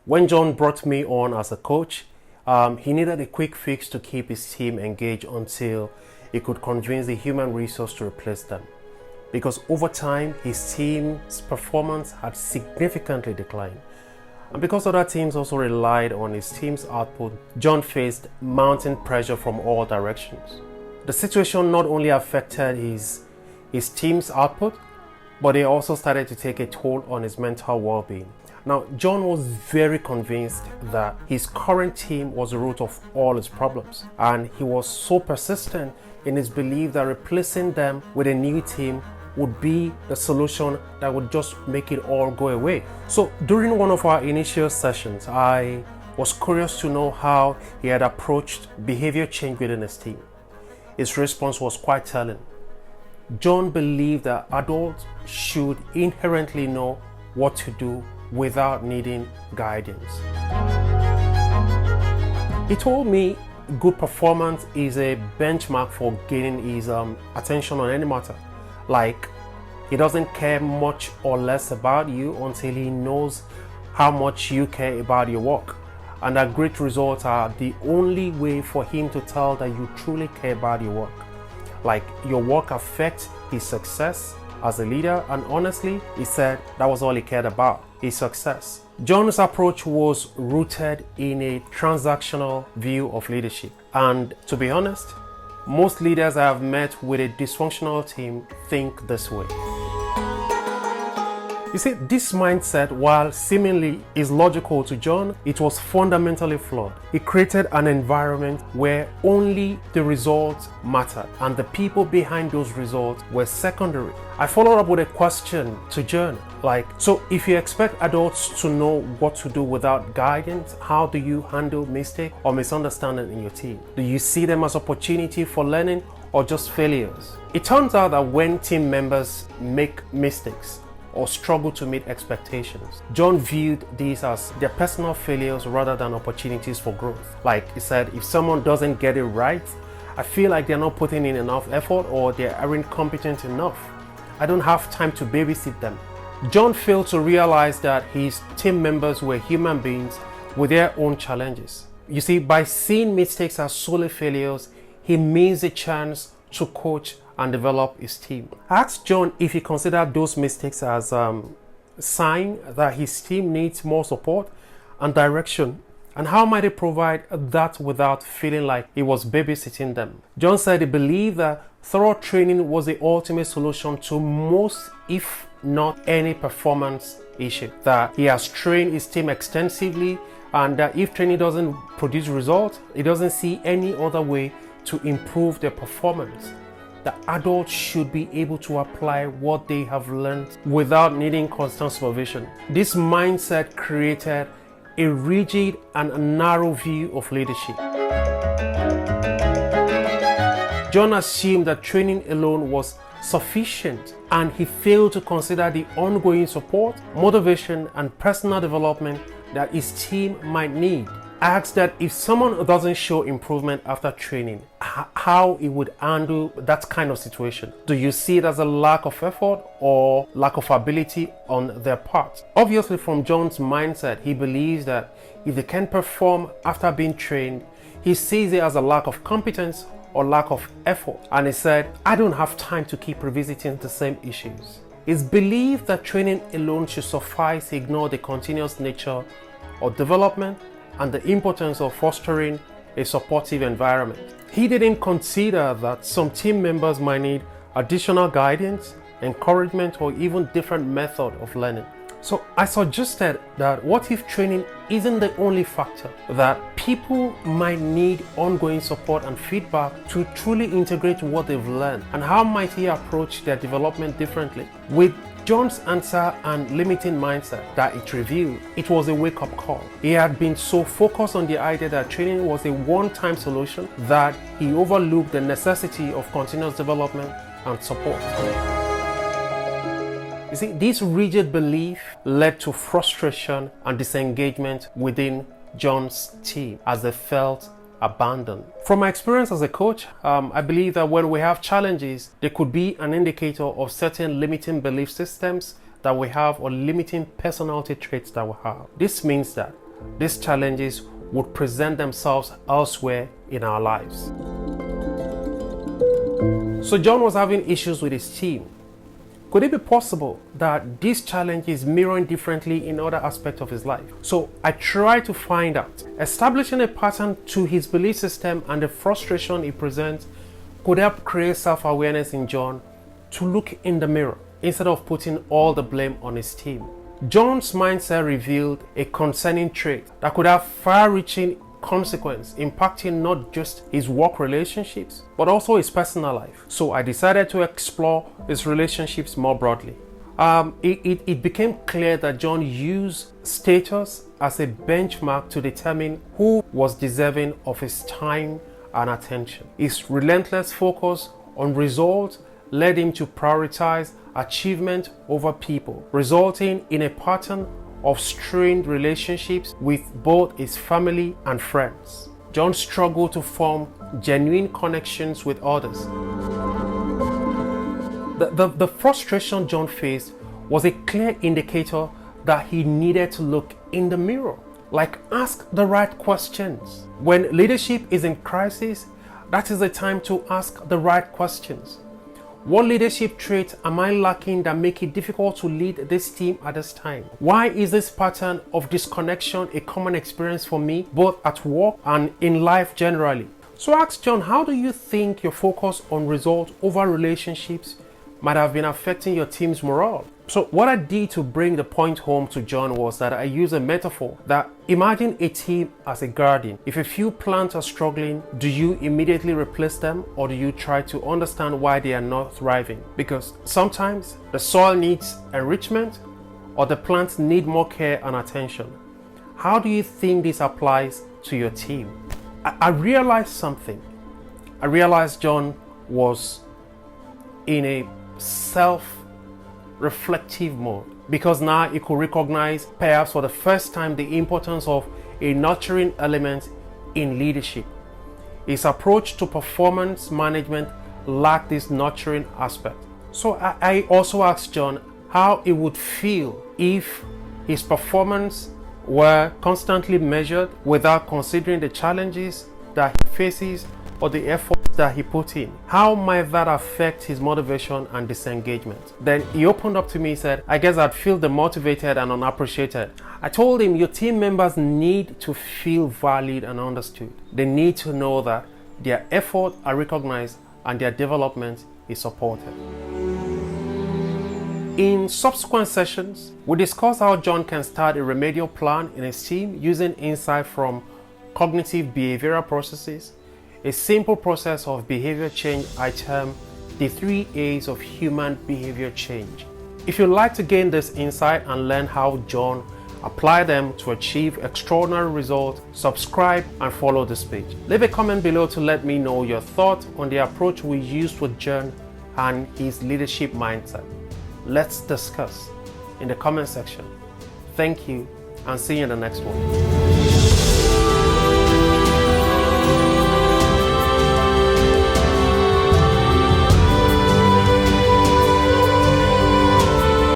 When John brought me on as a coach, he needed a quick fix to keep his team engaged until he could convince the human resource to replace them. Because over time, his team's performance had significantly declined. And because other teams also relied on his team's output, John faced mounting pressure from all directions. The situation not only affected his team's output, but it also started to take a toll on his mental well-being. Now, John was very convinced that his current team was the root of all his problems, and he was so persistent in his belief that replacing them with a new team would be the solution that would just make it all go away. So during one of our initial sessions, I was curious to know how he had approached behavior change within his team. His response was quite telling. John believed that adults should inherently know what to do without needing guidance. He told me good performance is a benchmark for gaining his attention on any matter. Like, he doesn't care much or less about you until he knows how much you care about your work. And that great results are the only way for him to tell that you truly care about your work. Like, your work affects his success as a leader, and honestly, he said that was all he cared about, his success. John's approach was rooted in a transactional view of leadership. And to be honest, most leaders I have met with a dysfunctional team think this way. You see, this mindset, while seemingly is logical to John, it was fundamentally flawed. It created an environment where only the results mattered and the people behind those results were secondary. I followed up with a question to John, like, so if you expect adults to know what to do without guidance, how do you handle mistake or misunderstanding in your team? Do you see them as opportunity for learning or just failures? It turns out that when team members make mistakes or struggle to meet expectations, John viewed these as their personal failures rather than opportunities for growth. Like he said, if someone doesn't get it right, I feel like they're not putting in enough effort or they aren't competent enough. I don't have time to babysit them. John failed to realize that his team members were human beings with their own challenges. You see, by seeing mistakes as solely failures, he missed a chance to coach and develop his team. I asked John if he considered those mistakes as a sign that his team needs more support and direction, and how might he provide that without feeling like he was babysitting them. John said he believed that thorough training was the ultimate solution to most, if not any, performance issue. That he has trained his team extensively, and that if training doesn't produce results, he doesn't see any other way to improve their performance. The adults should be able to apply what they have learned without needing constant supervision. This mindset created a rigid and a narrow view of leadership. John assumed that training alone was sufficient, and he failed to consider the ongoing support, motivation, and personal development that his team might need. Asked that if someone doesn't show improvement after training, how he would handle that kind of situation. Do you see it as a lack of effort or lack of ability on their part? Obviously, from John's mindset, he believes that if they can perform after being trained, he sees it as a lack of competence or lack of effort. And he said, I don't have time to keep revisiting the same issues. His belief that training alone should suffice ignored the continuous nature of development and the importance of fostering a supportive environment. He didn't consider that some team members might need additional guidance, encouragement, or even different method of learning. So I suggested that what if training isn't the only factor, that people might need ongoing support and feedback to truly integrate what they've learned, and how might he approach their development differently? With John's answer and limiting mindset that it revealed, it was a wake-up call. He had been so focused on the idea that training was a one-time solution that he overlooked the necessity of continuous development and support. You see, this rigid belief led to frustration and disengagement within John's team as they felt abandoned. From my experience as a coach, I believe that when we have challenges, there could be an indicator of certain limiting belief systems that we have or limiting personality traits that we have. This means that these challenges would present themselves elsewhere in our lives. So John was having issues with his team. Could it be possible that these challenges mirroring differently in other aspects of his life? So I tried to find out. Establishing a pattern to his belief system and the frustration he presents could help create self-awareness in John to look in the mirror instead of putting all the blame on his team. John's mindset revealed a concerning trait that could have far-reaching consequence, impacting not just his work relationships, but also his personal life. So I decided to explore his relationships more broadly. It became clear that John used status as a benchmark to determine who was deserving of his time and attention. His relentless focus on results led him to prioritize achievement over people, resulting in a pattern of strained relationships with both his family and friends. John struggled to form genuine connections with others. The frustration John faced was a clear indicator that he needed to look in the mirror. Like, ask the right questions. When leadership is in crisis, that is the time to ask the right questions. What leadership traits am I lacking that make it difficult to lead this team at this time? Why is this pattern of disconnection a common experience for me, both at work and in life generally? So ask John, how do you think your focus on results over relationships might have been affecting your team's morale? So what I did to bring the point home to John was that I used a metaphor that imagine a team as a garden. If a few plants are struggling, do you immediately replace them, or do you try to understand why they are not thriving? Because sometimes the soil needs enrichment or the plants need more care and attention. How do you think this applies to your team? I realized something. I realized John was in a self-reflective mode, because now he could recognize, perhaps for the first time, the importance of a nurturing element in leadership. His approach to performance management lacked this nurturing aspect. So I also asked John how it would feel if his performance were constantly measured without considering the challenges that he faces or the effort that he put in. How might that affect his motivation and disengagement? Then he opened up to me and said, I guess I'd feel demotivated and unappreciated. I told him, your team members need to feel valued and understood. They need to know that their efforts are recognized and their development is supported. In subsequent sessions, we discussed how John can start a remedial plan in his team using insight from cognitive behavioral processes, a simple process of behavior change I term the 3 A's of human behavior change. If you'd like to gain this insight and learn how John applied them to achieve extraordinary results, subscribe and follow this page. Leave a comment below to let me know your thoughts on the approach we used with John and his leadership mindset. Let's discuss in the comment section. Thank you and see you in the next one.